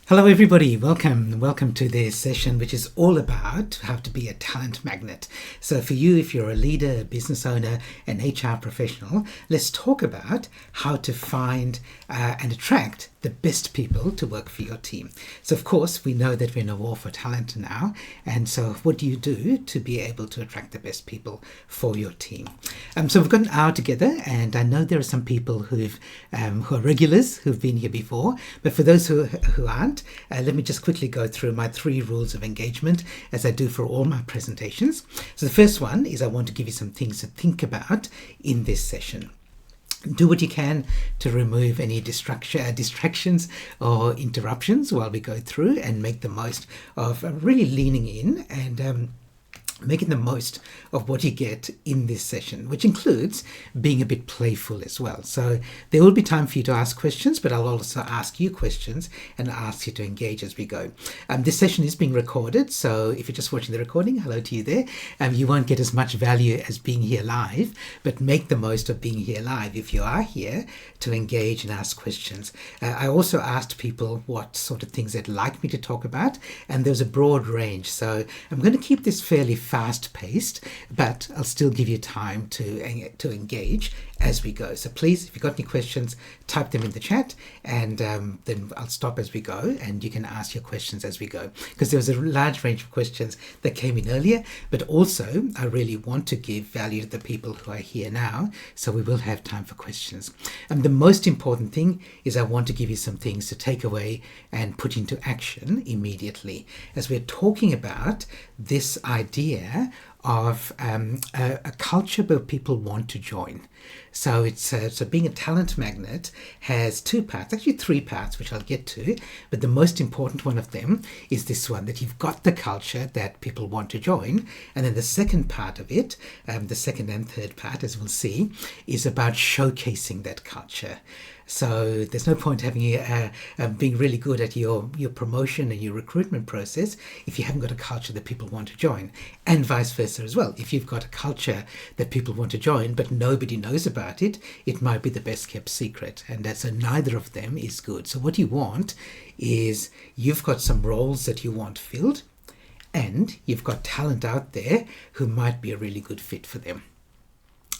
Hello everybody, welcome to this session which is all about how to be a talent magnet. So for you, if you're a leader, a business owner, an HR professional, let's talk about how to find and attract the best people to work for your team. So of course we know that we're in a war for talent now, and so what do you do to be able to attract the best people for your team? So we've got an hour together, and I know there are some people who are regulars who've been here before, but for those who aren't, let me just quickly go through my 3 rules of engagement as I do for all my presentations. So the first one is I want to give you some things to think about in this session. Do what you can to remove any distractions or interruptions while we go through, and make the most of really leaning in and making the most of what you get in this session, which includes being a bit playful as well. So there will be time for you to ask questions, but I'll also ask you questions and ask you to engage as we go. This session is being recorded, so if you're just watching the recording, hello to you there. You won't get as much value as being here live, but make the most of being here live if you are here to engage and ask questions. I also asked people what sort of things they'd like me to talk about, and there's a broad range. So I'm going to keep this fairly fast-paced, but I'll still give you time to engage as we go. So please, if you've got any questions, type them in the chat, and then I'll stop as we go, and you can ask your questions as we go, because there was a large range of questions that came in earlier, but also I really want to give value to the people who are here now, so we will have time for questions. And the most important thing is I want to give you some things to take away and put into action immediately, as we're talking about this idea of a culture where people want to join. So it's so being a talent magnet has 2 parts, actually 3 parts, which I'll get to, but the most important one of them is this one, that you've got the culture that people want to join. And then the second part of it, the second and third part, as we'll see, is about showcasing that culture. So there's no point having being really good at your promotion and your recruitment process if you haven't got a culture that people want to join, and vice versa as well. If you've got a culture that people want to join but nobody knows about it, it might be the best kept secret, and so neither of them is good. So what you want is you've got some roles that you want filled, and you've got talent out there who might be a really good fit for them.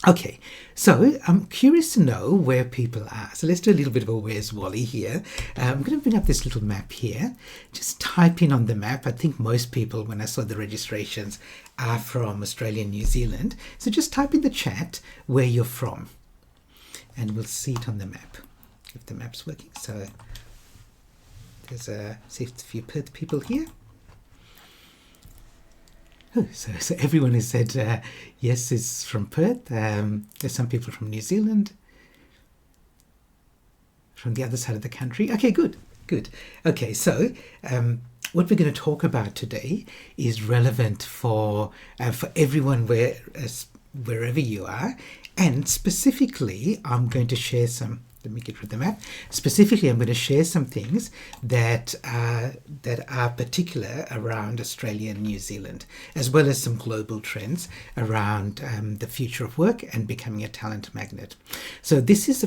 Okay, so I'm curious to know where people are. So let's do a little bit of a Where's Wally here. I'm going to bring up this little map here. Just type in on the map. I think most people, when I saw the registrations, are from Australia and New Zealand. So just type in the chat where you're from, and we'll see it on the map, if the map's working. So there's see a few Perth people here. Oh, so everyone has said yes, is from Perth. There's some people from New Zealand, from the other side of the country. Okay, good. Okay, so what we're going to talk about today is relevant for everyone wherever you are, and specifically I'm going to share some. Let me get rid of the map. Specifically, I'm going to share some things that are particular around Australia and New Zealand, as well as some global trends around the future of work and becoming a talent magnet. So this is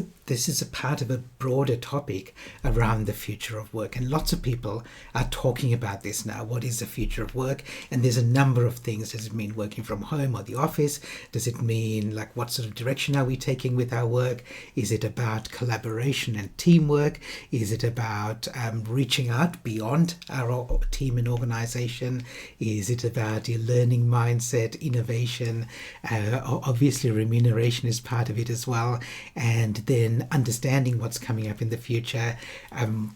a part of a broader topic around the future of work, and lots of people are talking about this now. What is the future of work? And there's a number of things. Does it mean working from home or the office? Does it mean, like, what sort of direction are we taking with our work? Is it about collaboration and teamwork? Is it about reaching out beyond our team and organization? Is it about your learning mindset, innovation? Obviously remuneration is part of it as well, and then understanding what's coming up in the future,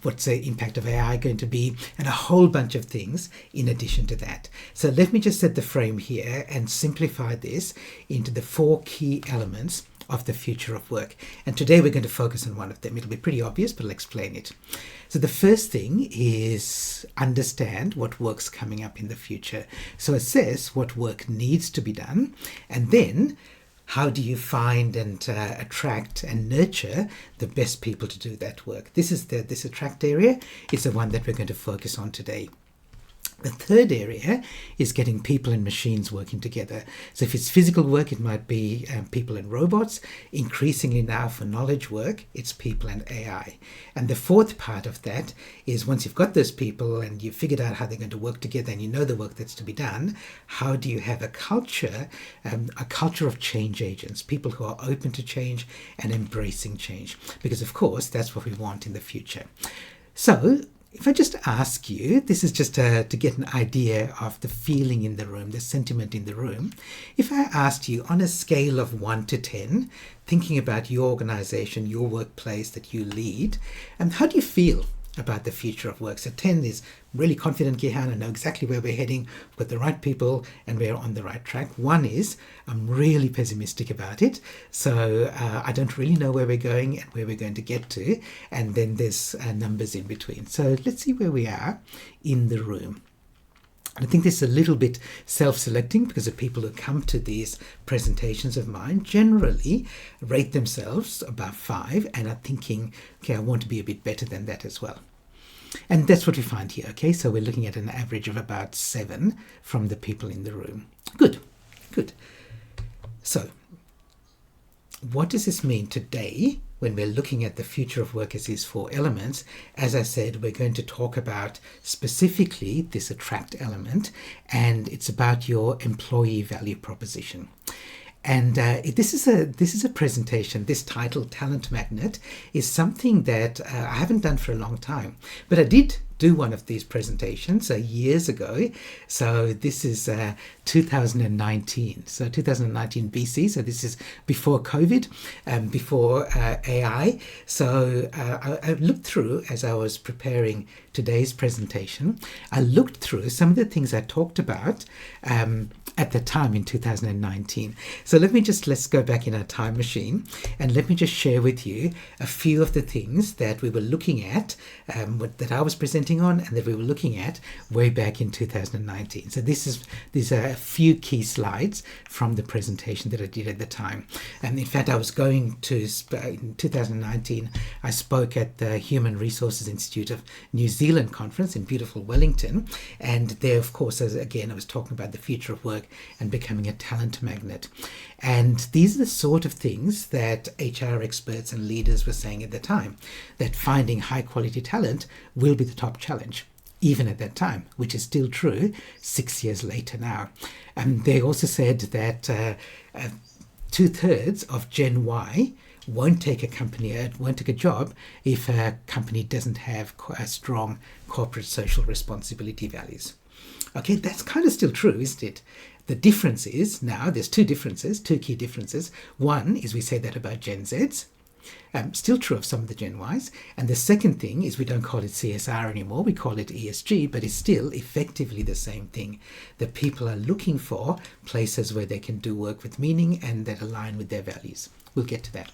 what's the impact of AI going to be, and a whole bunch of things in addition to that. So let me just set the frame here and simplify this into the 4 key elements of the future of work. And today we're going to focus on one of them. It'll be pretty obvious, but I'll explain it. So the first thing is understand what work's coming up in the future. So assess what work needs to be done, and then how do you find and attract and nurture the best people to do that work. This attract area is the one that we're going to focus on today. The third area is getting people and machines working together. So if it's physical work, it might be people and robots. Increasingly now for knowledge work, it's people and AI. And the fourth part of that is once you've got those people and you've figured out how they're going to work together and you know the work that's to be done, how do you have a culture of change agents, people who are open to change and embracing change? Because of course, that's what we want in the future. So if I just ask you, this is just to get an idea of the feeling in the room, the sentiment in the room. If I asked you on a scale of 1 to 10, thinking about your organization, your workplace that you lead, how do you feel about the future of work? So 10 is really confident, Gihan, I know exactly where we're heading, we've got the right people and we're on the right track. 1 is I'm really pessimistic about it, so I don't really know where we're going and where we're going to get to, and then there's numbers in between. So let's see where we are in the room. And I think this is a little bit self-selecting because the people who come to these presentations of mine generally rate themselves above 5 and are thinking, okay, I want to be a bit better than that as well. And that's what we find here, okay? So we're looking at an average of about 7 from the people in the room. Good, good. So what does this mean today when we're looking at the future of work as these 4 elements? As I said, we're going to talk about specifically this attract element, and it's about your employee value proposition. And this is a presentation. This title, Talent Magnet, is something that I haven't done for a long time, but I did do one of these presentations years ago. So this is 2019. So 2019 BC. So this is before COVID, before AI. So I looked through, as I was preparing today's presentation, I looked through some of the things I talked about at the time in 2019. So let's go back in our time machine and let me just share with you a few of the things that we were looking at, that I was presenting on and that we were looking at way back in 2019. So these are a few key slides from the presentation that I did at the time. And in fact, I was going to, in 2019, I spoke at the Human Resources Institute of New Zealand conference in beautiful Wellington. And there, of course, again, I was talking about the future of work and becoming a talent magnet. And these are the sort of things that HR experts and leaders were saying at the time, that finding high quality talent will be the top challenge, even at that time, which is still true 6 years later now. And they also said that 2/3 of Gen Y won't take a job if a company doesn't have a strong corporate social responsibility values. Okay, that's kind of still true, isn't it? The difference is now there's two key differences. One is we say that about Gen Zs, still true of some of the Gen Ys. And the second thing is we don't call it CSR anymore, we call it ESG, but it's still effectively the same thing. That people are looking for places where they can do work with meaning and that align with their values. We'll get to that.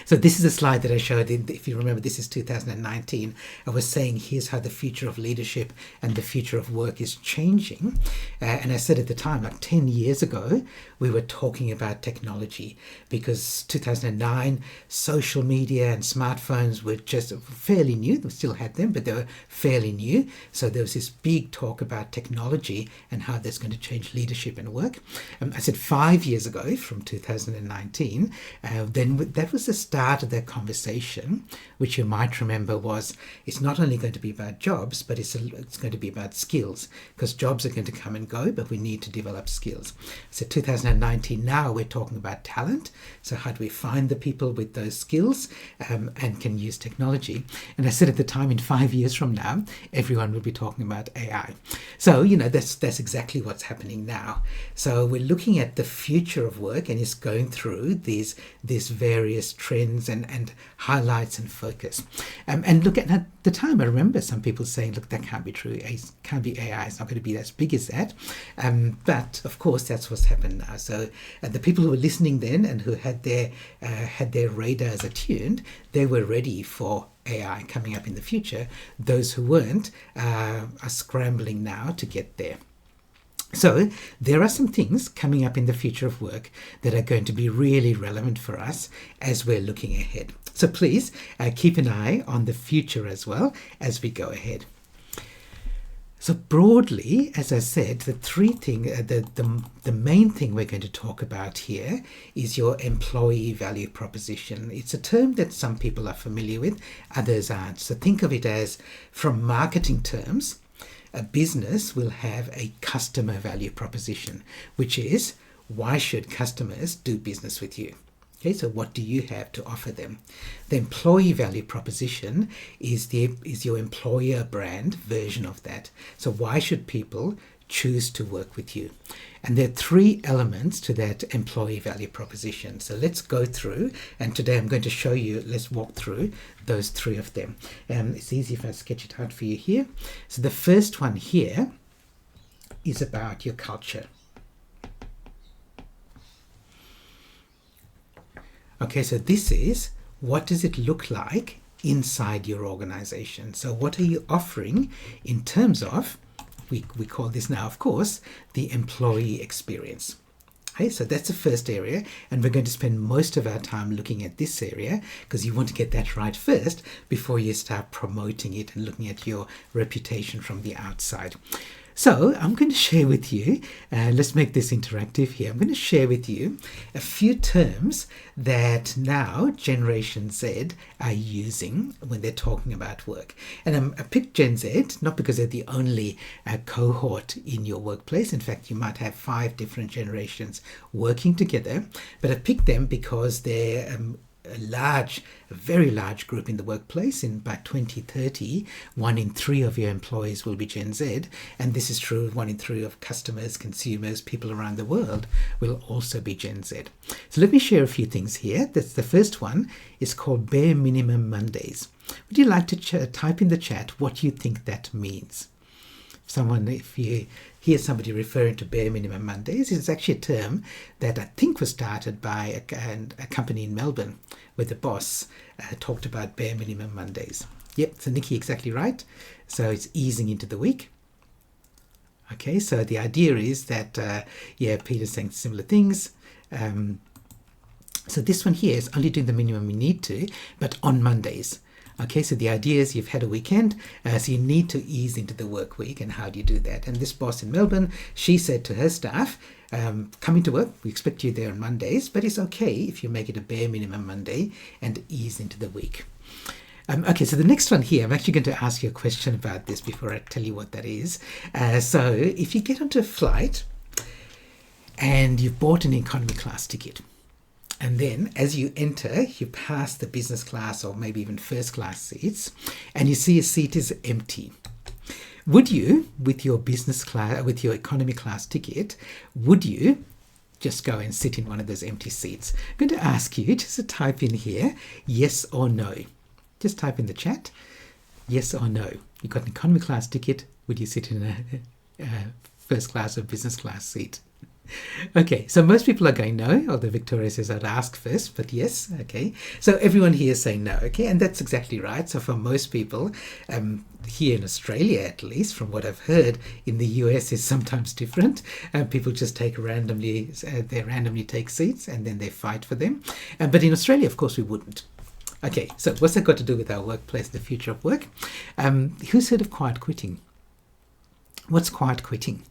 So this is a slide that I showed, if you remember, this is 2019. I was saying here's how the future of leadership and the future of work is changing. And I said at the time, like 10 years ago, we were talking about technology because 2009, social media and smartphones were just fairly new. We still had them, but they were fairly new. So there was this big talk about technology and how that's going to change leadership and work. I said 5 years ago, from 2019, then that was the start of that conversation, which you might remember was it's not only going to be about jobs, but it's going to be about skills, because jobs are going to come and go, but we need to develop skills. So 2019, now we're talking about talent. So how do we find the people with those skills and can use technology? And I said at the time, in 5 years from now, everyone will be talking about AI. So, that's exactly what's happening now. So we're looking at the future of work and it's going through these various trends and highlights and focus. And look, at the time, I remember some people saying, look, that can't be true. It can't be AI. It's not going to be as big as that. But of course, that's what's happened now. So the people who were listening then and who had their radars attuned, they were ready for AI coming up in the future. Those who weren't are scrambling now to get there. So there are some things coming up in the future of work that are going to be really relevant for us as we're looking ahead. So please keep an eye on the future as well as we go ahead. So broadly, as I said, the main thing we're going to talk about here is your employee value proposition. It's a term that some people are familiar with, others aren't. So think of it as, from marketing terms, a business will have a customer value proposition, which is, why should customers do business with you? Okay, so what do you have to offer them? The employee value proposition is your employer brand version of that. So why should people choose to work with you? And there are three elements to that employee value proposition. So let's go through, and today I'm going to show you, let's walk through those three of them. It's easy if I sketch it out for you here. So the first one here is about your culture. Okay, so this is, what does it look like inside your organization? So what are you offering in terms of, we call this now, of course, the employee experience. Okay, so that's the first area, and we're going to spend most of our time looking at this area because you want to get that right first before you start promoting it and looking at your reputation from the outside. So I'm going to share with you, let's make this interactive here. I'm going to share with you a few terms that now Generation Z are using when they're talking about work. And I picked Gen Z not because they're the only cohort in your workplace. In fact, you might have 5 different generations working together, but I picked them because they're a very large group in the workplace. In by 2030, 1 in 3 of your employees will be Gen Z, and this is true, 1 in 3 of customers, consumers, people around the world will also be Gen Z. So let me share a few things here. That's the first one is called Bare Minimum Mondays. Would you like to type in the chat what you think that means? If you hear somebody referring to Bare Minimum Mondays, it's actually a term that I think was started by a company in Melbourne where the boss talked about Bare Minimum Mondays. Yep, so Nikki, exactly right. So it's easing into the week. Okay, so the idea is that, Peter's saying similar things. So this one here is only doing the minimum you need to, but on Mondays. Okay, so the idea is you've had a weekend, so you need to ease into the work week, and how do you do that? And this boss in Melbourne, she said to her staff, come into work, we expect you there on Mondays, but it's okay if you make it a bare minimum Monday and ease into the week. Okay, so the next one here, I'm actually going to ask you a question about this before I tell you what that is. So if you get onto a flight and you've bought an economy class ticket, and then as you enter, you pass the business class or maybe even first class seats, and you see a seat is empty. Would you, with your business class, with your economy class ticket, would you just go and sit in one of those empty seats? I'm going to ask you just to type in here, yes or no. Just type in the chat, yes or no. You've got an economy class ticket, would you sit in a first class or business class seat? Okay, so most people are going no, although Victoria says I'd ask first, but yes, okay. So everyone here is saying no, okay, and that's exactly right. So for most people, here in Australia at least, from what I've heard, in the US is sometimes different. People just take randomly take seats and then they fight for them. But in Australia, of course, we wouldn't. Okay, so what's that got to do with our workplace, the future of work? Who's heard of quiet quitting? What's quiet quitting?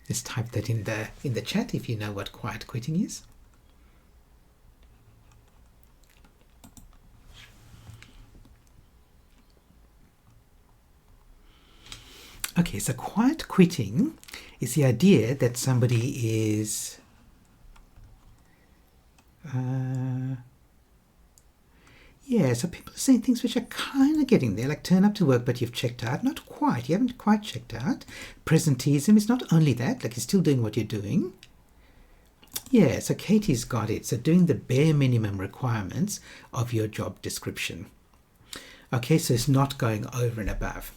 Just type that in the chat if you know what quiet quitting is. Okay, so quiet quitting is the idea that somebody is so people are saying things which are kind of getting there, like turn up to work but you've checked out. Not quite, you haven't quite checked out. Presenteeism is not only that, like you're still doing what you're doing. Yeah, so Katie's got it. So doing the bare minimum requirements of your job description. Okay, so it's not going over and above.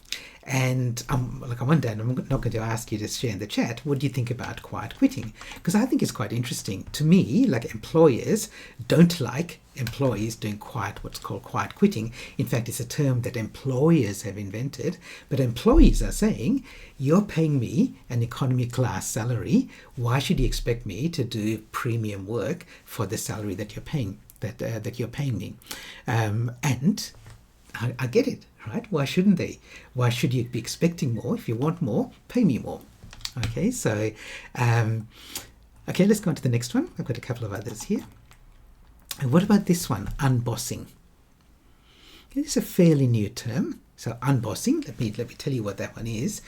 And on one day, I'm not going to ask you to share in the chat, what do you think about quiet quitting? Because I think it's quite interesting. To me, like, employers don't like employees doing what's called quiet quitting. In fact, it's a term that employers have invented, but employees are saying, you're paying me an economy class salary. Why should you expect me to do premium work for the salary that you're paying, that you're paying me? And I get it, right? Why shouldn't they? Why should you be expecting more? If you want more, pay me more. Okay, so, okay, let's go on to the next one. I've got a couple of others here. And what about this one, unbossing? This is a fairly new term. So unbossing, let me tell you what that one is.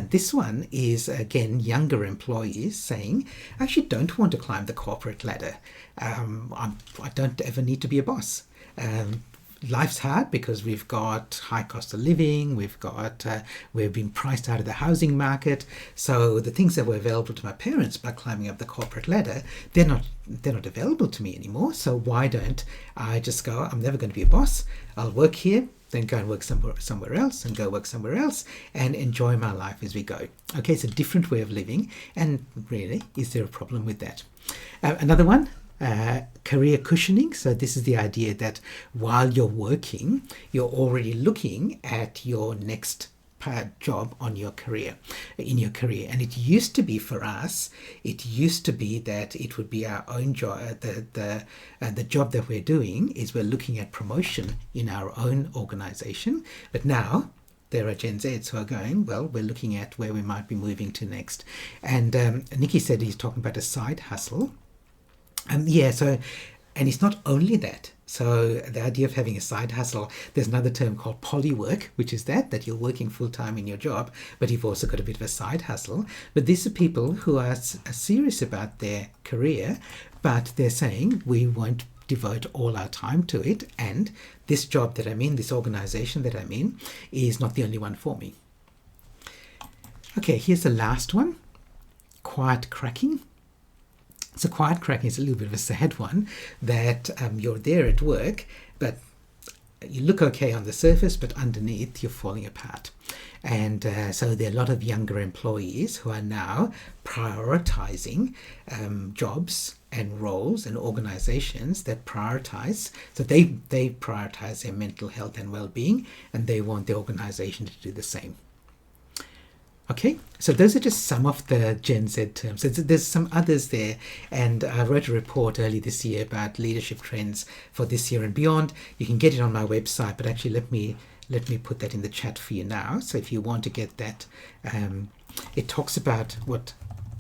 This one is, again, younger employees saying, I actually don't want to climb the corporate ladder. I don't ever need to be a boss. Life's hard because we've got high cost of living, we've been priced out of the housing market. So the things that were available to my parents by climbing up the corporate ladder, they're not available to me anymore. So why don't I just go, I'm never going to be a boss. I'll work here, then go and work somewhere else, and go work somewhere else, and enjoy my life as we go. Okay, it's a different way of living, and really, is there a problem with that? Another one, career cushioning. So this is the idea that while you're working, you're already looking at your next job in your career. And it used to be for us, that it would be our own job. The job that we're doing is we're looking at promotion in our own organization. But now there are Gen Zs who are going, well, we're looking at where we might be moving to next. And Nikki said he's talking about a side hustle. And it's not only that. So the idea of having a side hustle, there's another term called polywork, which is that you're working full-time in your job, but you've also got a bit of a side hustle. But these are people who are serious about their career, but they're saying we won't devote all our time to it, and this job that I'm in, this organization that I'm in, is not the only one for me. Okay, here's the last one, quiet cracking. So quiet cracking is a little bit of a sad one, that you're there at work, but you look okay on the surface, but underneath you're falling apart. And so there are a lot of younger employees who are now prioritizing jobs and roles and organizations that prioritize. So they prioritize their mental health and well-being, and they want the organization to do the same. Okay, so those are just some of the Gen Z terms. There's some others there, and I wrote a report early this year about leadership trends for this year and beyond. You can get it on my website, but actually let me put that in the chat for you now. So if you want to get that, it talks about what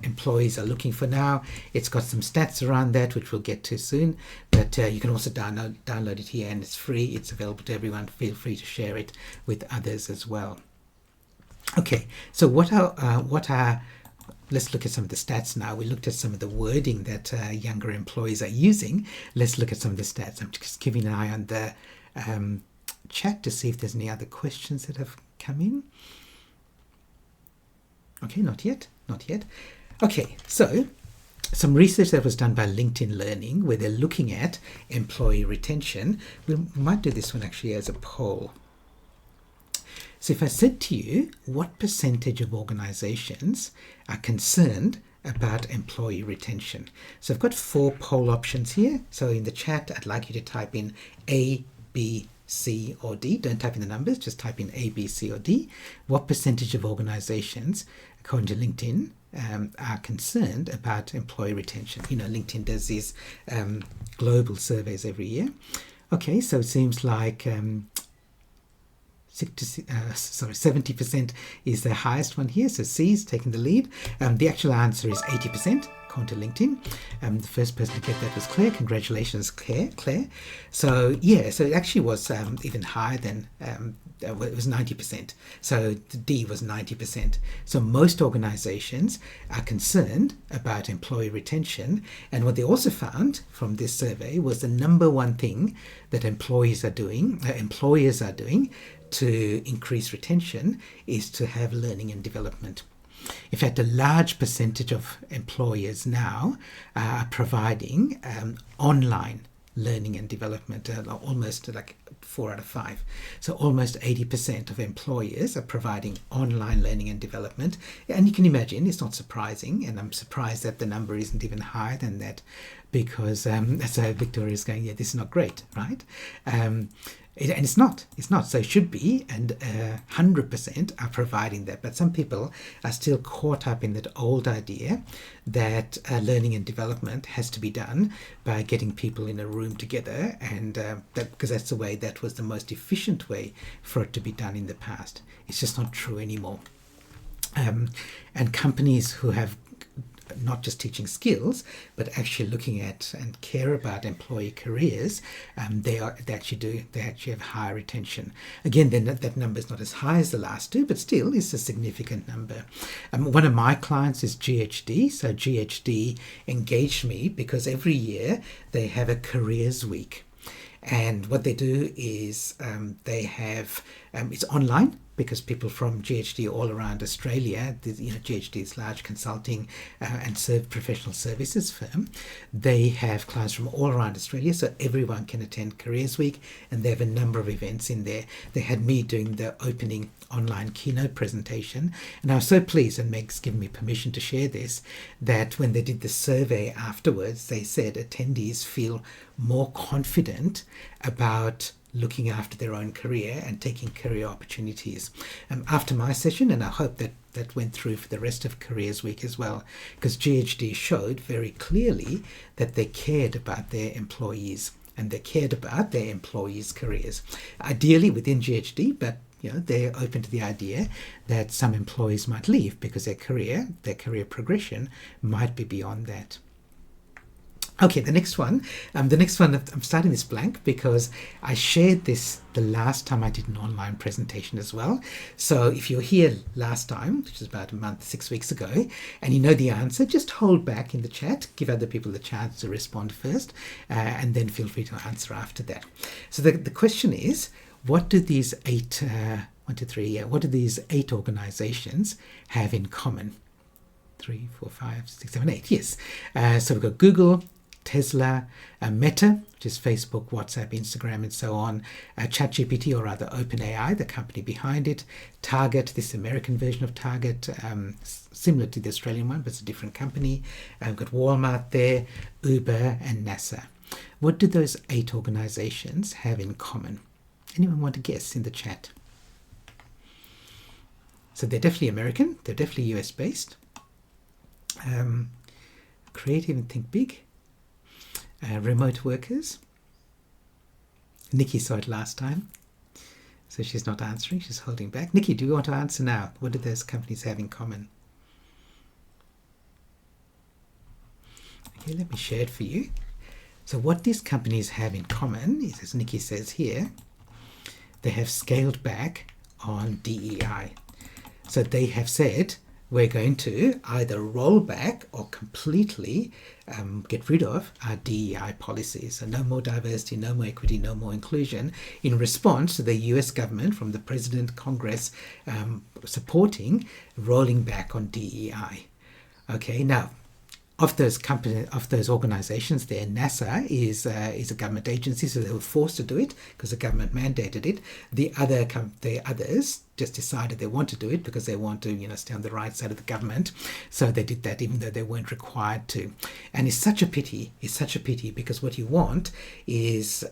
employees are looking for now. It's got some stats around that, which we'll get to soon, but you can also download it here, and it's free. It's available to everyone. Feel free to share it with others as well. Okay, so let's look at some of the stats now. We looked at some of the wording that younger employees are using. Let's look at some of the stats. I'm just keeping an eye on the chat to see if there's any other questions that have come in. Okay, not yet. Okay, so some research that was done by LinkedIn Learning, where they're looking at employee retention. We might do this one actually as a poll. So if I said to you, what percentage of organizations are concerned about employee retention? So I've got 4 poll options here. So in the chat, I'd like you to type in A, B, C, or D. Don't type in the numbers, just type in A, B, C, or D. What percentage of organizations, according to LinkedIn, are concerned about employee retention? You know, LinkedIn does these global surveys every year. Okay, so it seems like 70% is the highest one here, so C is taking the lead. The actual answer is 80%, according to LinkedIn. The first person to get that was Claire. Congratulations, Claire. So so it actually was even higher than, it was 90%. So the D was 90%. So most organizations are concerned about employee retention, and what they also found from this survey was the number one thing that employers are doing to increase retention is to have learning and development. In fact, a large percentage of employers now are providing online learning and development, almost like 4 out of 5. So almost 80% of employers are providing online learning and development. And you can imagine, it's not surprising, and I'm surprised that the number isn't even higher than that, because so Victoria's going, yeah, this is not great, right? And it's not. So it should be, and 100% are providing that. But some people are still caught up in that old idea that learning and development has to be done by getting people in a room together, and because that's the way, that was the most efficient way for it to be done in the past. It's just not true anymore. And companies who have not just teaching skills, but actually looking at and care about employee careers, they actually have higher retention. Again, then that number is not as high as the last two, but still is a significant number. One of my clients is GHD. So GHD engaged me because every year they have a careers week. And what they do is they have, it's online, because people from GHD all around Australia, GHD is a large consulting and professional services firm. They have clients from all around Australia, so everyone can attend Careers Week, and they have a number of events in there. They had me doing the opening online keynote presentation, and I was so pleased, and Meg's given me permission to share this, that when they did the survey afterwards, they said attendees feel more confident about looking after their own career and taking career opportunities after my session, and I hope that went through for the rest of Careers Week as well, because GHD showed very clearly that they cared about their employees and they cared about their employees' careers, ideally within GHD, but they're open to the idea that some employees might leave because their career progression might be beyond that. Okay, the next one, I'm starting this blank because I shared this the last time I did an online presentation as well. So if you're here last time, which is about 6 weeks ago, and you know the answer, just hold back in the chat, give other people the chance to respond first, and then feel free to answer after that. So the question is, what do these eight organizations have in common? 3, 4, 5, 6, 7, 8. Yes. So we've got Google, Tesla, Meta, which is Facebook, WhatsApp, Instagram, and so on, ChatGPT, or rather OpenAI, the company behind it, Target, this American version of Target, similar to the Australian one, but it's a different company. We've got Walmart there, Uber, and NASA. What do those 8 organizations have in common? Anyone want to guess in the chat? So they're definitely American, they're definitely US based, creative and think big. Remote workers. Nikki saw it last time, so she's not answering, she's holding back. Nikki, do you want to answer now? What do those companies have in common? Okay, let me share it for you. So what these companies have in common is, as Nikki says here, they have scaled back on DEI. So they have said, we're going to either roll back or completely get rid of our DEI policies. So no more diversity, no more equity, no more inclusion, in response to the US government, from the President, Congress, supporting rolling back on DEI. Okay, now, of those organizations there, NASA is a government agency, so they were forced to do it because the government mandated it. The others just decided they want to do it because they want to, stay on the right side of the government. So they did that even though they weren't required to. And it's such a pity. It's such a pity, because what you want is,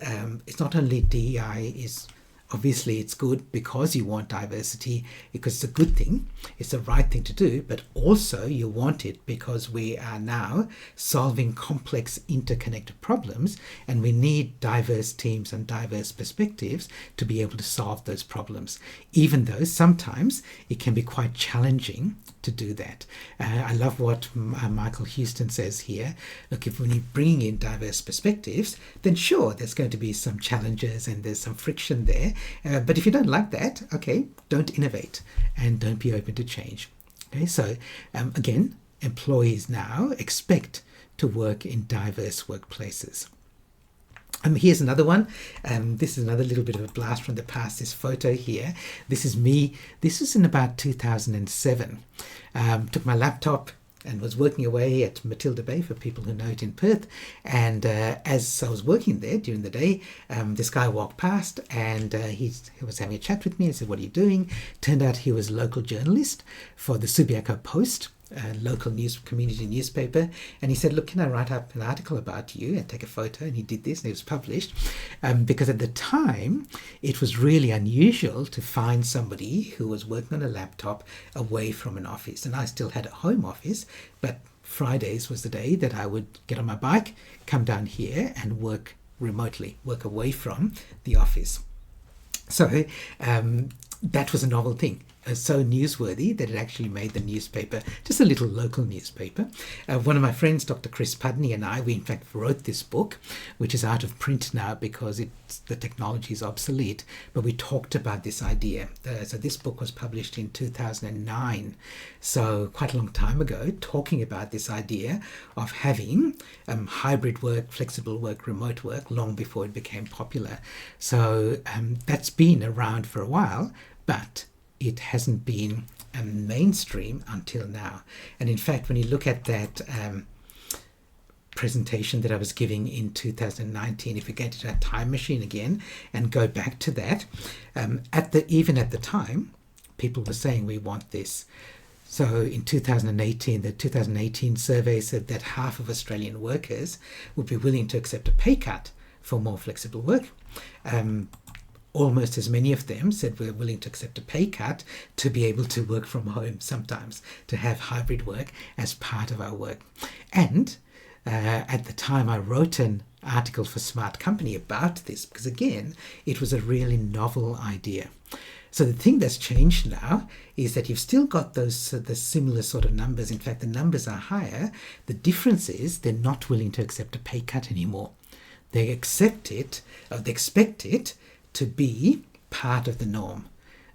it's not only DEI is, obviously it's good because you want diversity, because it's a good thing, it's the right thing to do, but also you want it because we are now solving complex interconnected problems, and we need diverse teams and diverse perspectives to be able to solve those problems, even though sometimes it can be quite challenging to do that. I love what Michael Houston says here. Look, if we're bringing in diverse perspectives, then sure, there's going to be some challenges and there's some friction there. But if you don't like that, okay, don't innovate and don't be open to change. Okay, so again, employees now expect to work in diverse workplaces. Here's another one. This is another little bit of a blast from the past, this photo here. This is me. This is in about 2007. Took my laptop and was working away at Matilda Bay, for people who know it, in Perth. And as I was working there during the day, this guy walked past, and he was having a chat with me and said, "What are you doing?" Turned out he was a local journalist for the Subiaco Post. local community newspaper, and he said, look, can I write up an article about you and take a photo? And he did this, and it was published, because at the time it was really unusual to find somebody who was working on a laptop away from an office. And I still had a home office, but Fridays was the day that I would get on my bike, come down here and work remotely, work away from the office. So that was a novel thing. So newsworthy that it actually made the newspaper, just a little local newspaper. One of my friends, Dr. Chris Pudney, and I, we in fact wrote this book, which is out of print now because the technology is obsolete, but we talked about this idea. So this book was published in 2009, so quite a long time ago, talking about this idea of having hybrid work, flexible work, remote work, long before it became popular. So that's been around for a while, but it hasn't been mainstream until now. And in fact, when you look at that presentation that I was giving in 2019, if we get into that time machine again and go back to that, even at the time, people were saying we want this. So in 2018, the 2018 survey said that half of Australian workers would be willing to accept a pay cut for more flexible work. Almost as many of them said we're willing to accept a pay cut to be able to work from home sometimes, to have hybrid work as part of our work. And at the time I wrote an article for Smart Company about this, because again, it was a really novel idea. So the thing that's changed now is that you've still got those the similar sort of numbers. In fact, the numbers are higher. The difference is they're not willing to accept a pay cut anymore. They accept it, or they expect it to be part of the norm,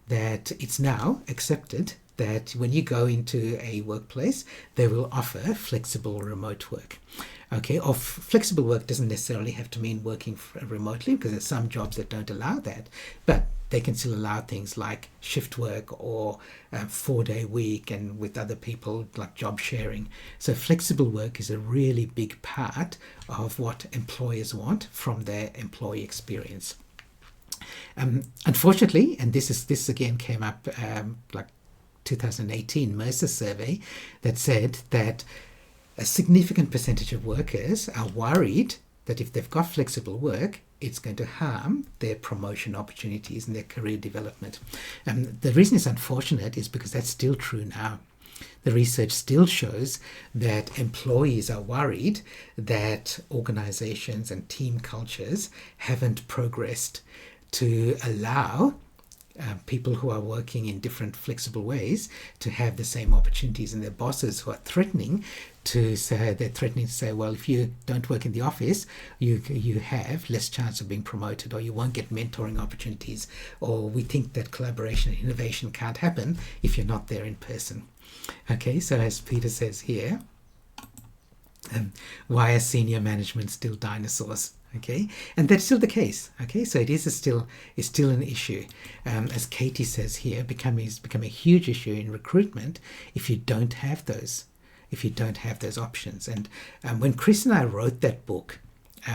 that it's now accepted that when you go into a workplace, they will offer flexible remote work. Okay, or flexible work doesn't necessarily have to mean working remotely, because there's some jobs that don't allow that, but they can still allow things like shift work or 4-day week, and with other people like job sharing. So flexible work is a really big part of what employers want from their employee experience. Unfortunately, and this again came up like 2018 Mercer survey that said that a significant percentage of workers are worried that if they've got flexible work, it's going to harm their promotion opportunities and their career development. The reason it's unfortunate is because that's still true now. The research still shows that employees are worried that organizations and team cultures haven't progressed to allow people who are working in different flexible ways to have the same opportunities, and their bosses who are threatening to say, well, if you don't work in the office, you have less chance of being promoted, or you won't get mentoring opportunities, or we think that collaboration and innovation can't happen if you're not there in person. Okay, so as Peter says here, why are senior management still dinosaurs? Okay, and that's still the case. Okay, so it's still an issue. As Katie says here, become a huge issue in recruitment if you don't have those options. And when Chris and I wrote that book,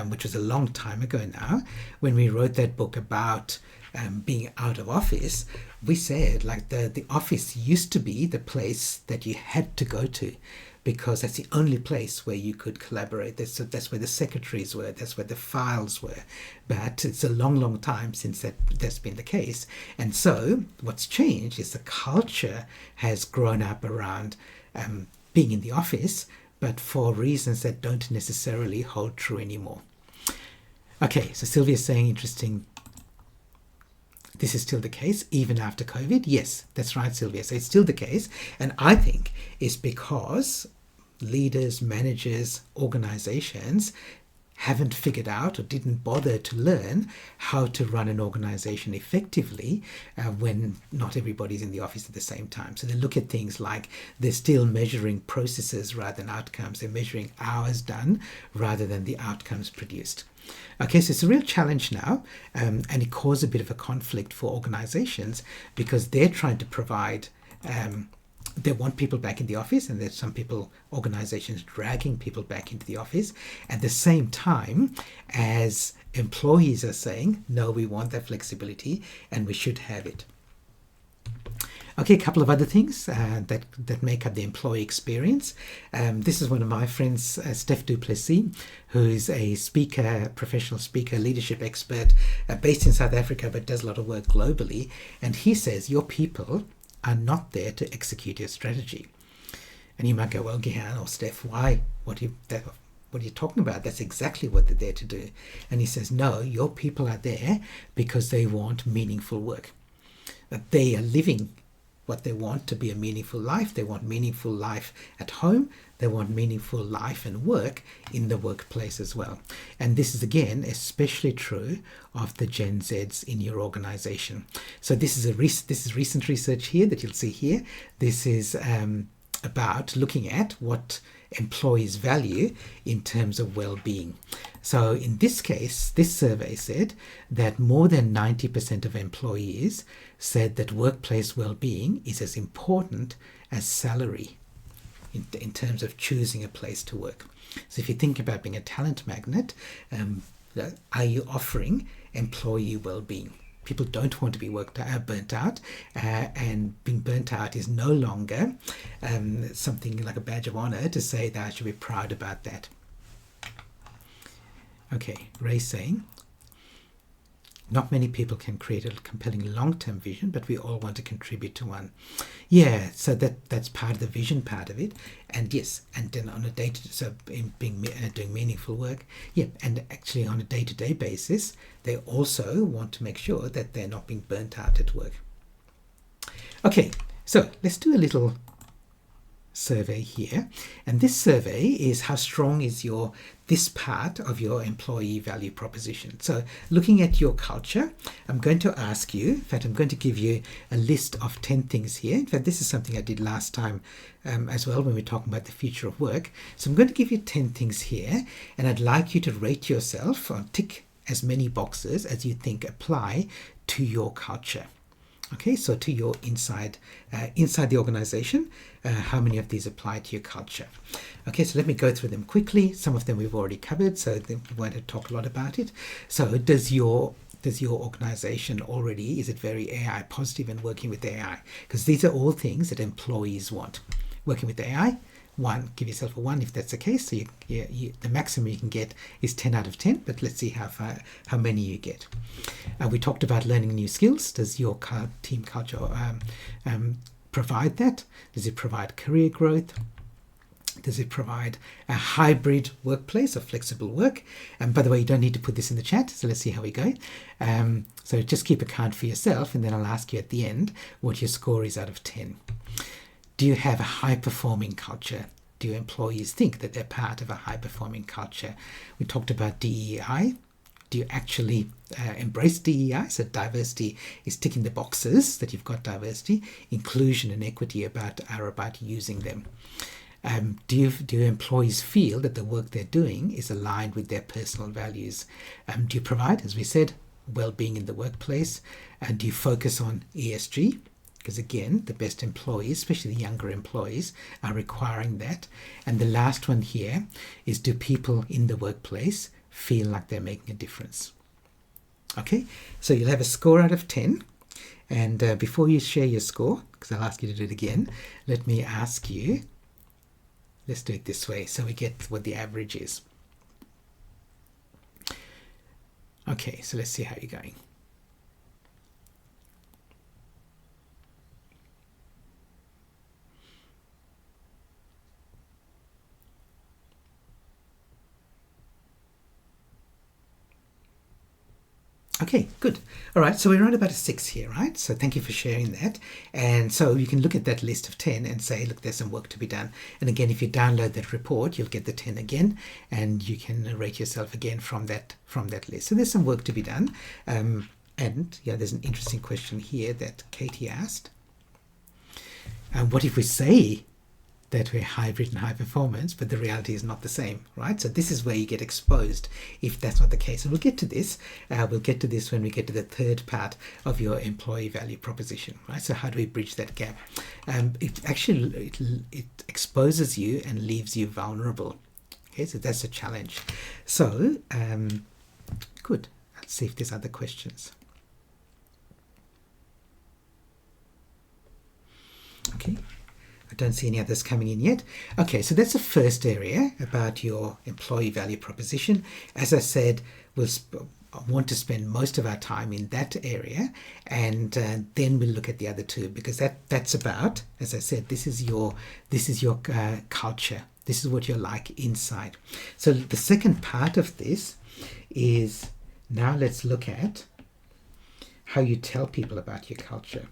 which was a long time ago now, when we wrote that book about being out of office, we said like the office used to be the place that you had to go to, because that's the only place where you could collaborate. That's where the secretaries were, that's where the files were. But it's a long, long time since that's been the case. And so what's changed is the culture has grown up around being in the office, but for reasons that don't necessarily hold true anymore. Okay, so Sylvia's saying, interesting, this is still the case even after COVID. Yes, that's right, Sylvia. So it's still the case. And I think it's because leaders, managers, organizations haven't figured out or didn't bother to learn how to run an organization effectively when not everybody's in the office at the same time. So they look at things like they're still measuring processes rather than outcomes. They're measuring hours done rather than the outcomes produced. Okay, so it's a real challenge now, and it caused a bit of a conflict for organizations because they're trying to provide they want people back in the office, and there's some organizations dragging people back into the office at the same time as employees are saying, no, we want that flexibility and we should have it. Okay, a couple of other things that make up the employee experience. This is one of my friends, Steph Duplessis, who is a speaker, professional speaker, leadership expert, based in South Africa, but does a lot of work globally. And he says your people are not there to execute your strategy. And you might go, well, Gihan or Steph, why? What are you talking about? That's exactly what they're there to do. And he says, no, your people are there because they want meaningful work. That they are living what they want to be a meaningful life. They want meaningful life at home. They want meaningful life and work in the workplace as well. And this is, again, especially true of the Gen Zs in your organization. So this is recent research here that you'll see here. This is about looking at what employees value in terms of well-being. So in this case, this survey said that more than 90% of employees said that workplace well-being is as important as salary in terms of choosing a place to work. So if you think about being a talent magnet, are you offering employee well-being? People don't want to be burnt out, and being burnt out is no longer something like a badge of honor to say that I should be proud about that. Okay, Ray's saying, not many people can create a compelling long-term vision, but we all want to contribute to one. Yeah, so that's part of the vision part of it. And yes, and then on a day-to-day, so in doing meaningful work, yeah, and actually on a day-to-day basis, they also want to make sure that they're not being burnt out at work. Okay, so let's do a little survey here, and this survey is how strong is this part of your employee value proposition. So looking at your culture, I'm going to ask you, in fact I'm going to give you a list of 10 things here. In fact, this is something I did last time as well when we were talking about the future of work. So I'm going to give you 10 things here, and I'd like you to rate yourself or tick as many boxes as you think apply to your culture. Okay, so to your inside the organization, how many of these apply to your culture? Okay, so let me go through them quickly. Some of them we've already covered, so we won't talk a lot about it. So does your organization already, is it very AI positive and working with AI? Because these are all things that employees want. Working with AI, 1, give yourself a 1 if that's the case. So the maximum you can get is 10 out of 10, but let's see how many you get. We talked about learning new skills. Does your team culture provide that? Does it provide career growth? Does it provide a hybrid workplace or flexible work? And by the way, you don't need to put this in the chat, so let's see how we go. So just keep a count for yourself, and then I'll ask you at the end what your score is out of 10. Do you have a high-performing culture? Do your employees think that they're part of a high-performing culture? We talked about DEI. Do you actually embrace DEI? So diversity is ticking the boxes that you've got diversity. Inclusion and equity are about using them. Do your employees feel that the work they're doing is aligned with their personal values? Do you provide, as we said, well-being in the workplace? And do you focus on ESG? Because again, the best employees, especially the younger employees, are requiring that. And the last one here is, do people in the workplace feel like they're making a difference? Okay, so you'll have a score out of 10. And before you share your score, because I'll ask you to do it again, let me ask you, let's do it this way so we get what the average is. Okay, so let's see how you're going. Okay, good. All right, so we're around about a 6 here, right? So thank you for sharing that. And so you can look at that list of 10 and say, look, there's some work to be done. And again, if you download that report, you'll get the 10 again, and you can rate yourself again from that list. So there's some work to be done. And yeah, there's an interesting question here that Katie asked. What if we say that we're hybrid and high performance, but the reality is not the same, right? So this is where you get exposed if that's not the case. And we'll get to this. We'll get to this when we get to the third part of your employee value proposition, right? So how do we bridge that gap? It exposes you and leaves you vulnerable. Okay, so that's a challenge. So good. Let's see if there's other questions. Okay. I don't see any others coming in yet. Okay, so that's the first area about your employee value proposition. As I said, I want to spend most of our time in that area, and then we'll look at the other two, because that's about, as I said, this is your culture. This is what you're like inside. So the second part of this is, now let's look at how you tell people about your culture.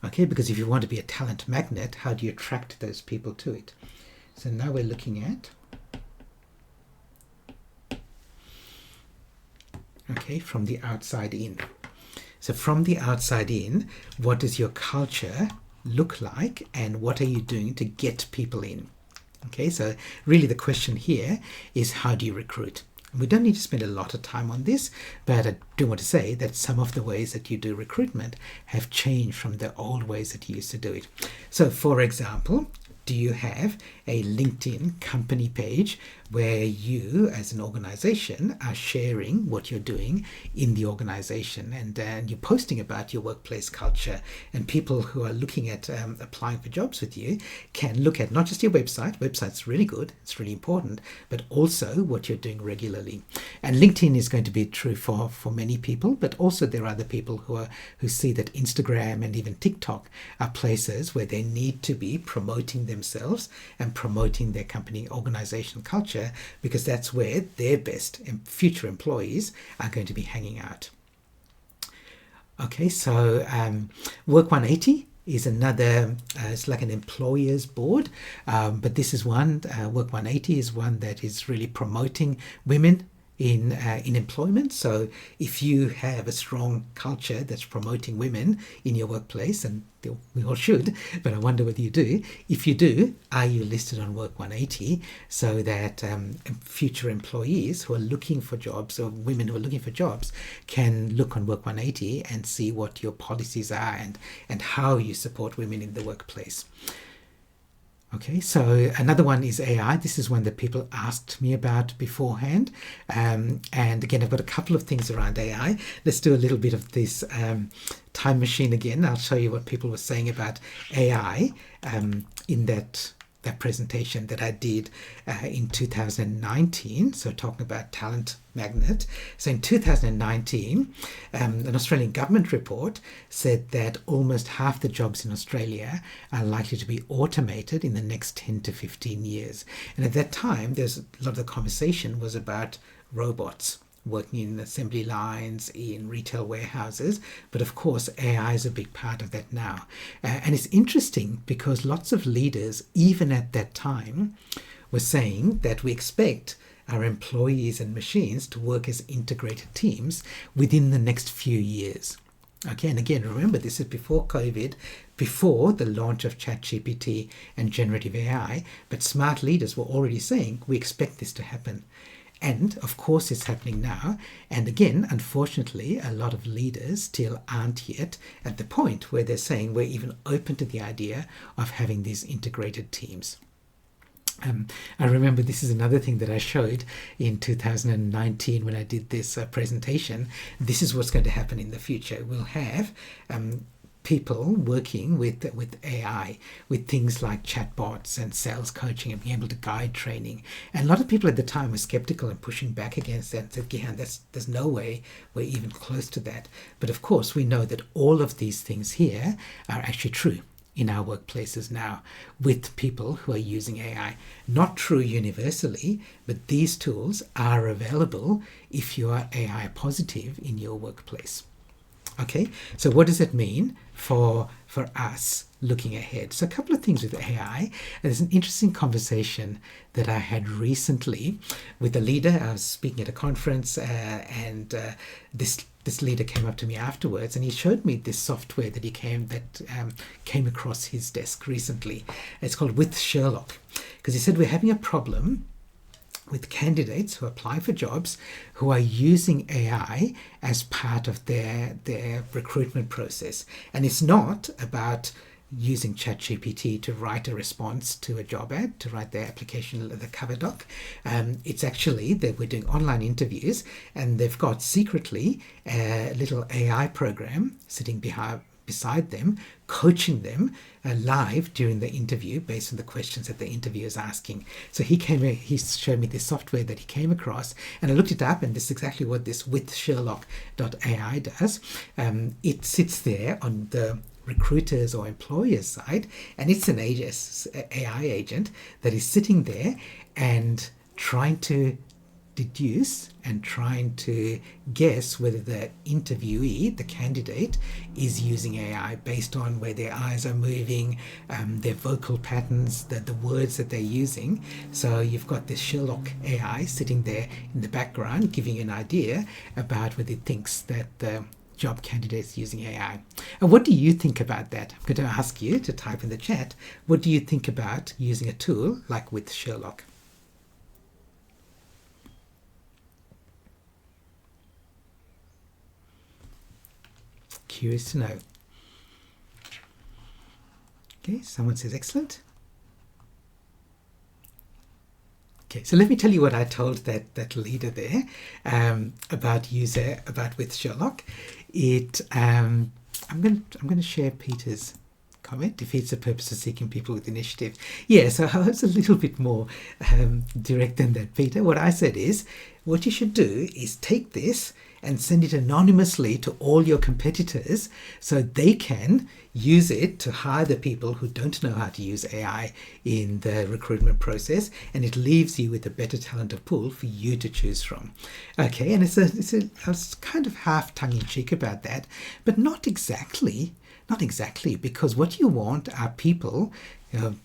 Okay, because if you want to be a talent magnet, how do you attract those people to it? So now we're looking at, okay, from the outside in. So from the outside in, what does your culture look like, and what are you doing to get people in? Okay, so really the question here is, how do you recruit? We don't need to spend a lot of time on this, but I do want to say that some of the ways that you do recruitment have changed from the old ways that you used to do it. So for example, do you have a LinkedIn company page where you as an organization are sharing what you're doing in the organization, and you're posting about your workplace culture, and people who are looking at applying for jobs with you can look at not just your website's really good, it's really important, but also what you're doing regularly. And LinkedIn is going to be true for many people, but also there are other people who see that Instagram and even TikTok are places where they need to be promoting themselves and promoting their company organizational culture, because that's where their best and future employees are going to be hanging out. Okay, so Work 180 is another, it's like an employer's board, but this is one, Work 180 is one that is really promoting women in employment. So if you have a strong culture that's promoting women in your workplace, and we all should, but I wonder whether you do. If you do, are you listed on Work 180 so that future employees who are looking for jobs, or women who are looking for jobs, can look on Work 180 and see what your policies are and how you support women in the workplace. Okay, so another one is AI. This is one that people asked me about beforehand. And again, I've got a couple of things around AI. Let's do a little bit of this time machine again. I'll show you what people were saying about AI in that presentation that I did in 2019. So talking about talent magnet. So in 2019, an Australian government report said that almost half the jobs in Australia are likely to be automated in the next 10 to 15 years. And at that time, there's a lot of the conversation was about robots working in assembly lines, in retail warehouses, but of course AI is a big part of that now. And it's interesting because lots of leaders, even at that time, were saying that we expect our employees and machines to work as integrated teams within the next few years. Okay, and again, remember, this is before COVID, before the launch of ChatGPT and generative AI, but smart leaders were already saying, we expect this to happen. And of course it's happening now. And again, unfortunately, a lot of leaders still aren't yet at the point where they're saying we're even open to the idea of having these integrated teams. I remember this is another thing that I showed in 2019 when I did this presentation. This is what's going to happen in the future. We'll have people working with AI, with things like chatbots and sales coaching and being able to guide training. And a lot of people at the time were skeptical and pushing back against that and said, Gihan, there's no way we're even close to that. But of course, we know that all of these things here are actually true in our workplaces now with people who are using AI. Not true universally, but these tools are available if you are AI positive in your workplace. Okay, so what does it mean for us looking ahead? So a couple of things with AI. There's an interesting conversation that I had recently with a leader. I was speaking at a conference and this leader came up to me afterwards and he showed me this software that came across his desk recently. It's called With Sherlock, because he said we're having a problem with candidates who apply for jobs who are using AI as part of their recruitment process. And it's not about using ChatGPT to write a response to a job ad, to write their application, the cover doc. It's actually that we're doing online interviews and they've got secretly a little AI program sitting beside them, coaching them live during the interview based on the questions that the interviewer is asking. So he showed me this software that he came across, and I looked it up, and this is exactly what this with Sherlock.ai does. It sits there on the recruiters or employers side, and it's an AI agent that is sitting there and trying to deduce and trying to guess whether the interviewee, the candidate, is using AI based on where their eyes are moving, their vocal patterns, the words that they're using. So you've got this Sherlock AI sitting there in the background giving you an idea about whether it thinks that the job candidates using AI. And what do you think about that? I'm going to ask you to type in the chat. What do you think about using a tool like with Sherlock? Curious to know. Okay, someone says excellent. Okay, so let me tell you what I told that leader there about with Sherlock. I'm going to share Peter's comment. Defeats the purpose of seeking people with initiative. Yeah, so I was a little bit more direct than that, Peter. What I said is, what you should do is take this and send it anonymously to all your competitors so they can use it to hire the people who don't know how to use AI in the recruitment process, and it leaves you with a better talented pool for you to choose from. Okay, and I was kind of half tongue-in-cheek about that, but not exactly, because what you want are people,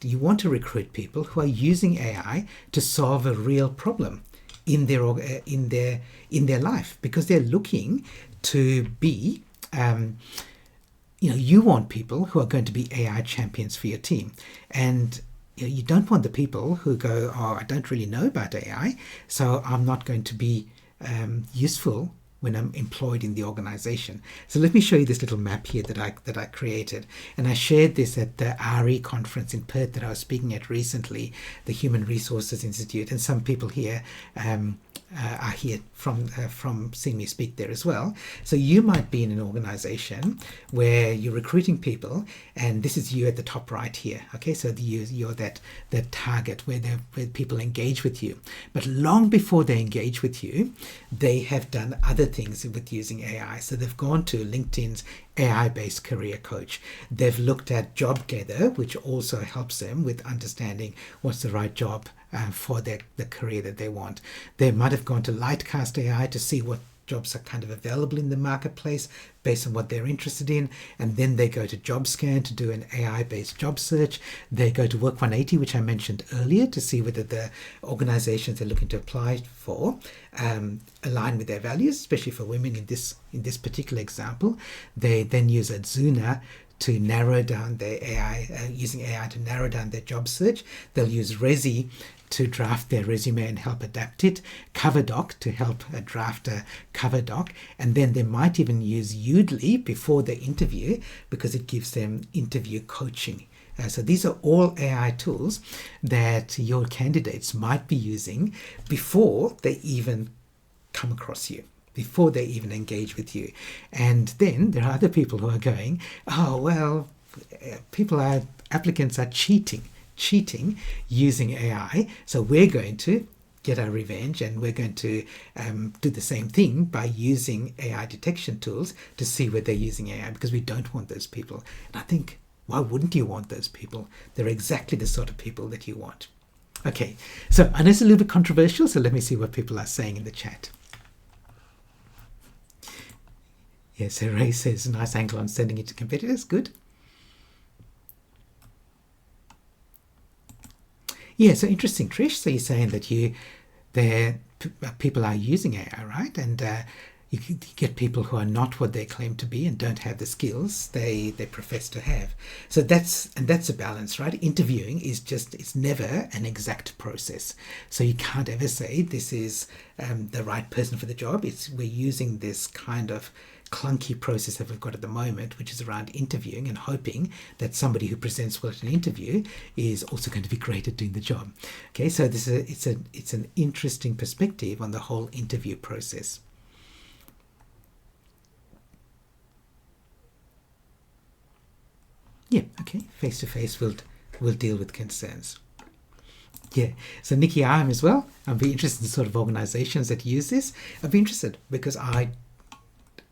you want to recruit people who are using AI to solve a real problem in their life, because they're looking to be you want people who are going to be AI champions for your team, and you don't want the people who go, oh, I don't really know about AI, so I'm not going to be useful when I'm employed in the organization. So let me show you this little map here that I created, and I shared this at the RE conference in Perth that I was speaking at recently, the Human Resources Institute, and some people here are here from seeing me speak there as well. So you might be in an organization where you're recruiting people, and this is you at the top right here. Okay, so you're that target where people engage with you. But long before they engage with you, they have done other things with using AI. So they've gone to LinkedIn's AI-based career coach. They've looked at JobGather, which also helps them with understanding what's the right job for the career that they want. They might have gone to Lightcast AI to see what jobs are kind of available in the marketplace based on what they're interested in, and then they go to JobScan to do an AI-based job search. They go to Work 180, which I mentioned earlier, to see whether the organizations they're looking to apply for align with their values, especially for women in this particular example. They then use Adzuna to narrow down their AI, using AI to narrow down their job search. They'll use Resi to draft their resume and help adapt it, CoverDoc to help draft a cover doc, and then they might even use Udly before the interview because it gives them interview coaching. So these are all AI tools that your candidates might be using before they even come across you, before they even engage with you. And then there are other people who are going, oh, well, applicants are cheating using AI, so we're going to get our revenge, and we're going to do the same thing by using AI detection tools to see whether they're using AI, because we don't want those people. And I think, why wouldn't you want those people? They're exactly the sort of people that you want. Okay, so I know it's a little bit controversial, so let me see what people are saying in the chat. Yes, so Ray says, nice angle on sending it to competitors. Good. Yeah, so interesting, Trish. So you're saying that people are using AI, right? And you get people who are not what they claim to be and don't have the skills they profess to have. So that's a balance, right? Interviewing is it's never an exact process. So you can't ever say this is the right person for the job. We're using this kind of clunky process that we've got at the moment, which is around interviewing and hoping that somebody who presents well at an interview is also going to be great at doing the job. Okay, so it's an interesting perspective on the whole interview process. Yeah, okay. Face to face, we'll deal with concerns. Yeah. So Nikki, I am as well. I'd be interested in sort of organisations that use this. I'd be interested because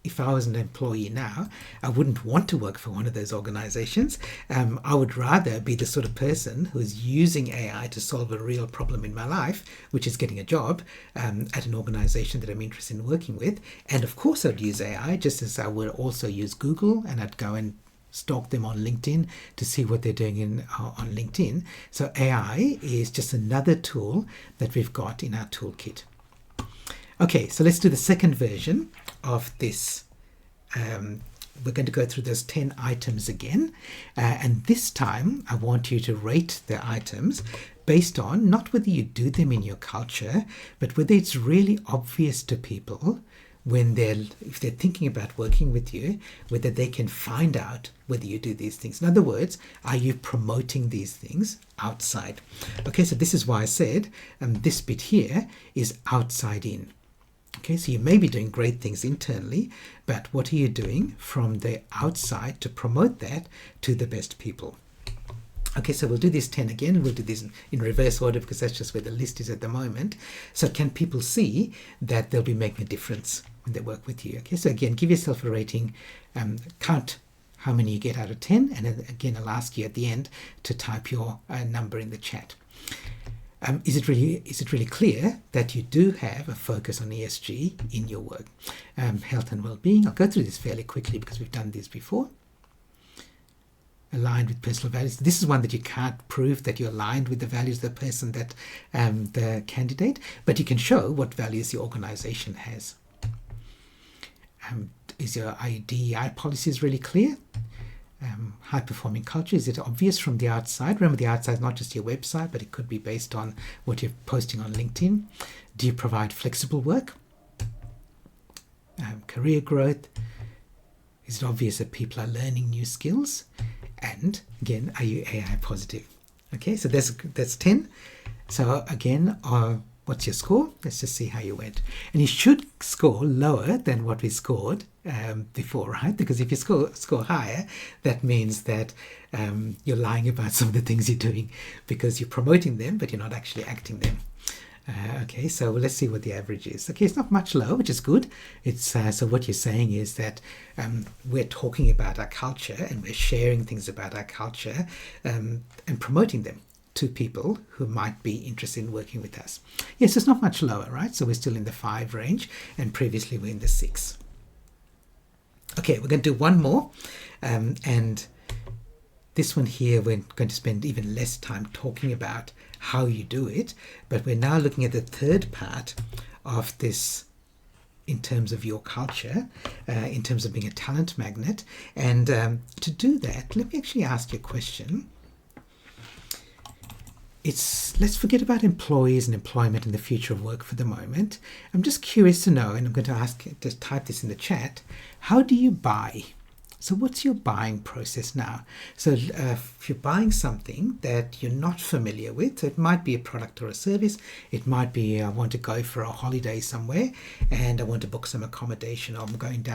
if I was an employee now, I wouldn't want to work for one of those organizations. I would rather be the sort of person who's using AI to solve a real problem in my life, which is getting a job at an organization that I'm interested in working with. And of course, I'd use AI just as I would also use Google, and I'd go and stalk them on LinkedIn to see what they're doing on LinkedIn. So AI is just another tool that we've got in our toolkit. Okay, so let's do the second version of this. We're going to go through those 10 items again. And this time, I want you to rate the items based on not whether you do them in your culture, but whether it's really obvious to people when if they're thinking about working with you, whether they can find out whether you do these things. In other words, are you promoting these things outside? Okay, so this is why I said this bit here is outside in. Okay, so you may be doing great things internally, but what are you doing from the outside to promote that to the best people? Okay, so we'll do these 10 again. We'll do this in reverse order because that's just where the list is at the moment. So can people see that they'll be making a difference when they work with you? Okay, so again, give yourself a rating, count how many you get out of 10, and then again, I'll ask you at the end to type your number in the chat. Is it really clear that you do have a focus on ESG in your work? Health and well-being. I'll go through this fairly quickly because we've done this before. Aligned with personal values. This is one that you can't prove that you're aligned with the values of the person that the candidate, but you can show what values the organization has. Is your DEI policies really clear? High-performing culture, is it obvious from the outside? Remember, the outside is not just your website, but it could be based on what you're posting on LinkedIn. Do you provide flexible work? Career growth, is it obvious that people are learning new skills? And again, are you AI positive? Okay, so that's 10. So again, what's your score? Let's just see how you went. And you should score lower than what we scored before, right? Because if you score higher, that means that you're lying about some of the things you're doing because you're promoting them, but you're not actually acting them. Okay, so let's see what the average is. Okay, it's not much lower, which is good. It's so what you're saying is that we're talking about our culture and we're sharing things about our culture and promoting them to people who might be interested in working with us. Yes, it's not much lower, right? So we're still in the 5 range, and previously we're in the 6. Okay, we're going to do one more, and this one here we're going to spend even less time talking about how you do it, but we're now looking at the third part of this in terms of your culture, in terms of being a talent magnet. And to do that, let me actually ask you a question. Let's forget about employees and employment and the future of work for the moment. I'm just curious to know, and I'm going to ask, just type this in the chat, how do you buy? So what's your buying process now? So if you're buying something that you're not familiar with, so it might be a product or a service, it might be I want to go for a holiday somewhere and I want to book some accommodation, or I'm going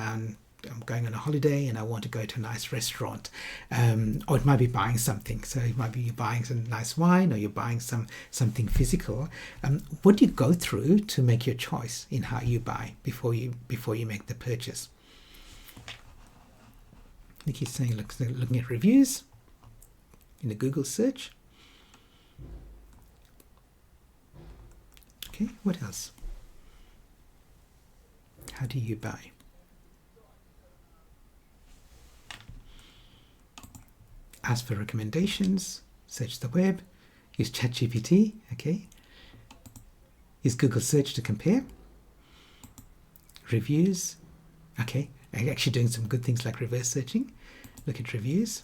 on a holiday and I want to go to a nice restaurant, or it might be buying something. So it might be you're buying some nice wine, or you're buying something physical. What do you go through to make your choice in how you buy before you make the purchase? Nikki's saying looking at reviews in a Google search. Okay, what else? How do you buy? Ask for recommendations, search the web, use ChatGPT, okay? Use Google search to compare. Reviews, okay. Actually doing some good things like reverse searching. Look at reviews.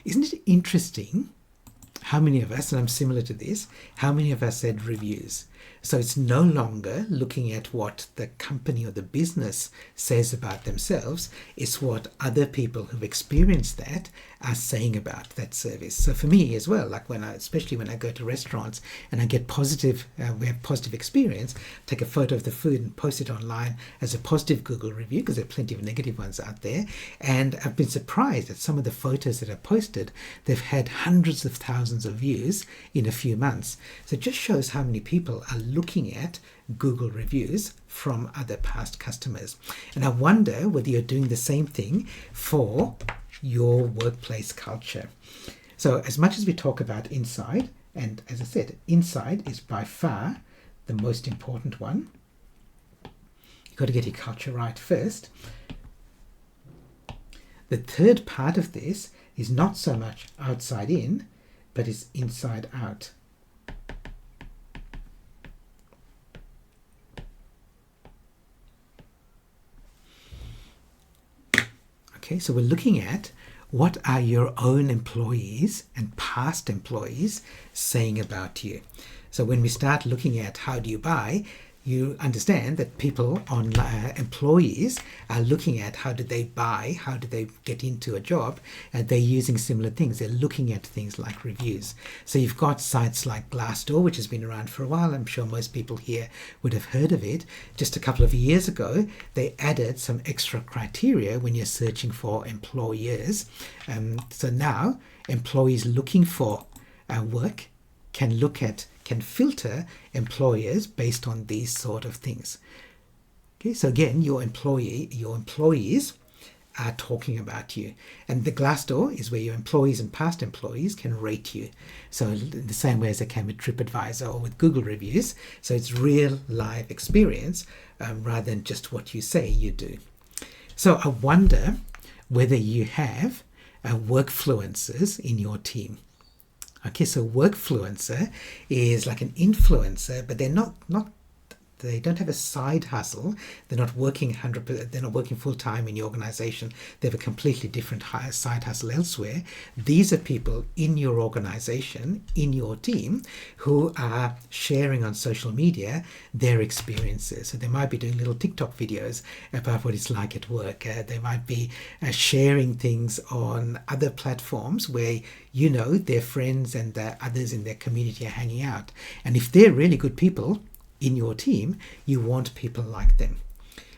Isn't it interesting how many of us, and I'm similar to this, how many of us said reviews? So it's no longer looking at what the company or the business says about themselves. It's what other people who've experienced that are saying about that service. So for me as well, like especially when I go to restaurants and I get we have positive experience, take a photo of the food and post it online as a positive Google review, because there are plenty of negative ones out there. And I've been surprised at some of the photos that are posted. They've had hundreds of thousands of views in a few months. So it just shows how many people are looking at Google reviews from other past customers. And I wonder whether you're doing the same thing for your workplace culture. So as much as we talk about inside, and as I said, inside is by far the most important one. You've got to get your culture right first. The third part of this is not so much outside in, but is inside out. Okay, so we're looking at what are your own employees and past employees saying about you. So when we start looking at how do you buy, you understand that people, employees, are looking at how do they buy, how do they get into a job, and they're using similar things. They're looking at things like reviews. So you've got sites like Glassdoor, which has been around for a while. I'm sure most people here would have heard of it. Just a couple of years ago, they added some extra criteria when you're searching for employers. So now employees looking for work can filter employers based on these sort of things. Okay, so again, your employees are talking about you. And the Glassdoor is where your employees and past employees can rate you. So in the same way as they can with TripAdvisor or with Google reviews. So it's real live experience rather than just what you say you do. So I wonder whether you have workfluencers in your team. Okay, so workfluencer is like an influencer, but they're not they don't have a side hustle. They're not working 100%. They're not working full time in your organization. They have a completely different side hustle elsewhere. These are people in your organization, in your team, who are sharing on social media their experiences. So they might be doing little TikTok videos about what it's like at work. They might be sharing things on other platforms where their friends and the others in their community are hanging out. And if they're really good people in your team, you want people like them.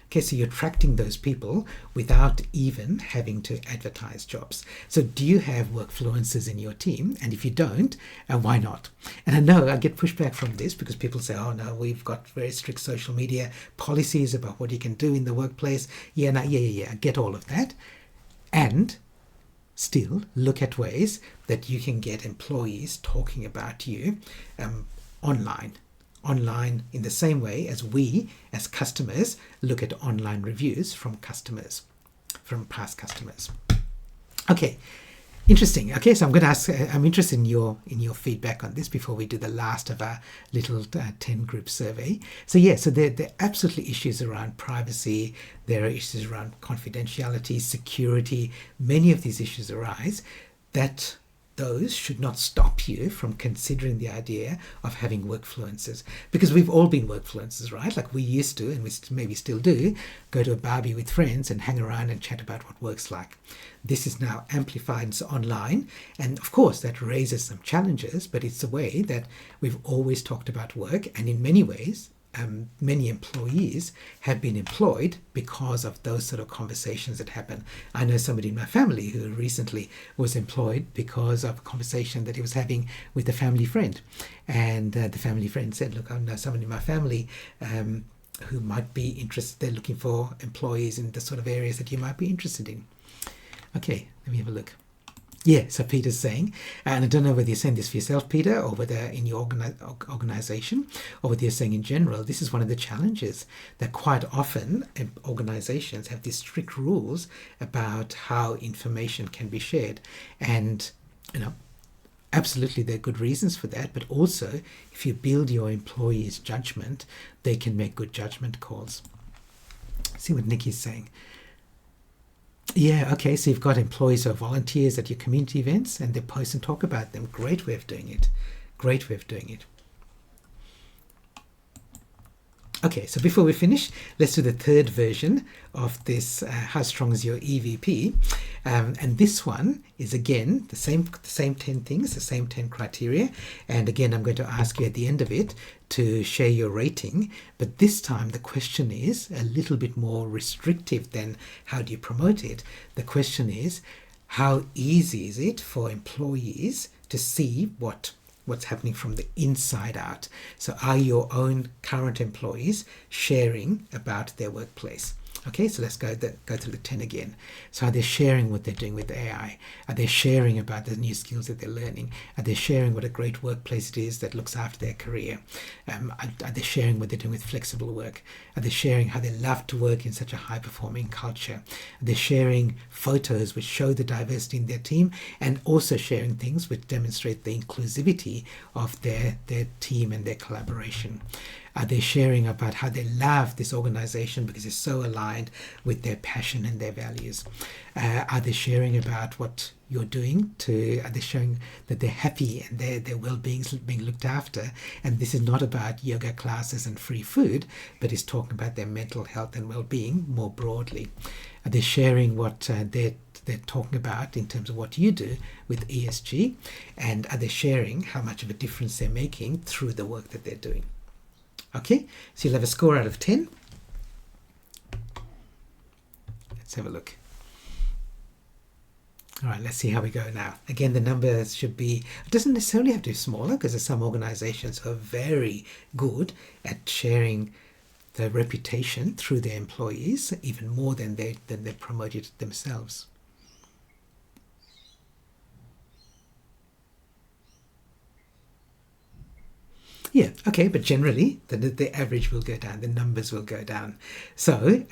Okay, so you're attracting those people without even having to advertise jobs. So do you have workfluencers in your team? And if you don't, why not? And I know I get pushback from this because people say, oh no, we've got very strict social media policies about what you can do in the workplace. Yeah, I get all of that. And still look at ways that you can get employees talking about you online in the same way as we as customers look at online reviews from past customers. Okay, interesting. Okay, so I'm interested in your feedback on this before we do the last of our little 10 group survey. So there are absolutely issues around privacy. There are issues around confidentiality, security. Many of these issues arise that those should not stop you from considering the idea of having workfluencers, because we've all been workfluencers, right? Like we used to, and we maybe still do, go to a barbie with friends and hang around and chat about what work's like. This is now amplified online, and of course that raises some challenges, but it's a way that we've always talked about work, and in many ways many employees have been employed because of those sort of conversations that happen. I know somebody in my family who recently was employed because of a conversation that he was having with a family friend. And the family friend said, look, I know somebody in my family who might be interested. They're looking for employees in the sort of areas that you might be interested in. Okay, let me have a look. Yeah, so Peter's saying, and I don't know whether you're saying this for yourself, Peter, or whether in your organization, or whether you're saying in general, this is one of the challenges that quite often organizations have these strict rules about how information can be shared. And, absolutely there are good reasons for that, but also if you build your employees' judgment, they can make good judgment calls. See what Nikki's saying. Yeah, okay, so you've got employees or volunteers at your community events and they post and talk about them. Great way of doing it. Great way of doing it. Okay, so before we finish, let's do the third version of this how strong is your EVP? And this one is again the same 10 things, the same 10 criteria. And again, I'm going to ask you at the end of it to share your rating. But this time the question is a little bit more restrictive than how do you promote it. The question is, how easy is it for employees to see what's happening from the inside out? So are your own current employees sharing about their workplace? Okay, so let's go through the 10 again. So are they sharing what they're doing with AI? Are they sharing about the new skills that they're learning? Are they sharing what a great workplace it is that looks after their career? Are they sharing what they're doing with flexible work? Are they sharing how they love to work in such a high-performing culture? Are they sharing photos which show the diversity in their team, and also sharing things which demonstrate the inclusivity of their team and their collaboration? Are they sharing about how they love this organization because it's so aligned with their passion and their values? Are they sharing about what you're doing are they showing that they're happy and their well-being is being looked after? And this is not about yoga classes and free food, but it's talking about their mental health and well-being more broadly. Are they sharing what they're talking about in terms of what you do with ESG? And are they sharing how much of a difference they're making through the work that they're doing? Okay, so you'll have a score out of 10. Let's have a look. All right, let's see how we go now. Again, the numbers should be, it doesn't necessarily have to be smaller because there's some organizations who are very good at sharing their reputation through their employees, even more than they promote it themselves. Yeah, okay, but generally the average will go down, the numbers will go down. So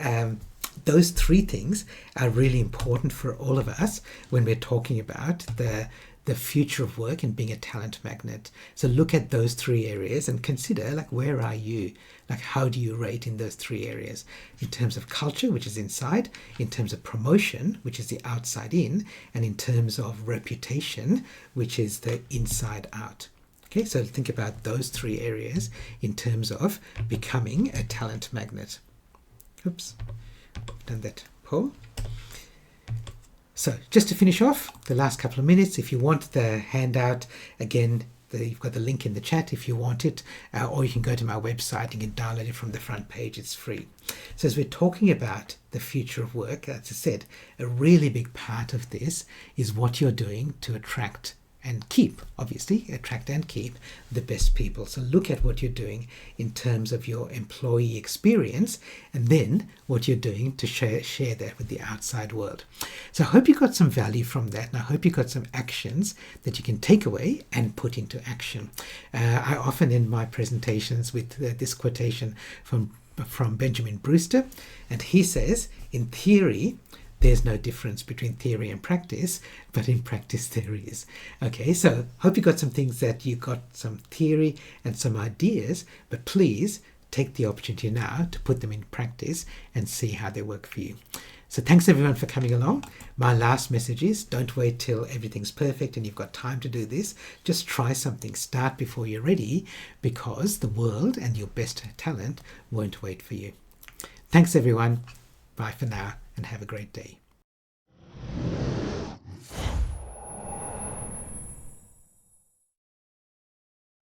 those three things are really important for all of us when we're talking about the future of work and being a talent magnet. So look at those three areas and consider, like, where are you? Like, how do you rate in those three areas? In terms of culture, which is inside, in terms of promotion, which is the outside in, and in terms of reputation, which is the inside out. Okay, so think about those three areas in terms of becoming a talent magnet. Oops, done that poll. So just to finish off the last couple of minutes, if you want the handout, again, you've got the link in the chat if you want it, or you can go to my website, you can download it from the front page, it's free. So as we're talking about the future of work, as I said, a really big part of this is what you're doing to attract and keep, obviously, attract and keep the best people. So look at what you're doing in terms of your employee experience, and then what you're doing to share that with the outside world. So I hope you got some value from that, and I hope you got some actions that you can take away and put into action. I often end my presentations with this quotation from Benjamin Brewster, and he says, in theory, there's no difference between theory and practice, but in practice there is. Okay, so hope you got some things, that you got some theory and some ideas, but please take the opportunity now to put them in practice and see how they work for you. So thanks everyone for coming along. My last message is, don't wait till everything's perfect and you've got time to do this. Just try something, start before you're ready, because the world and your best talent won't wait for you. Thanks everyone. Bye for now and have a great day.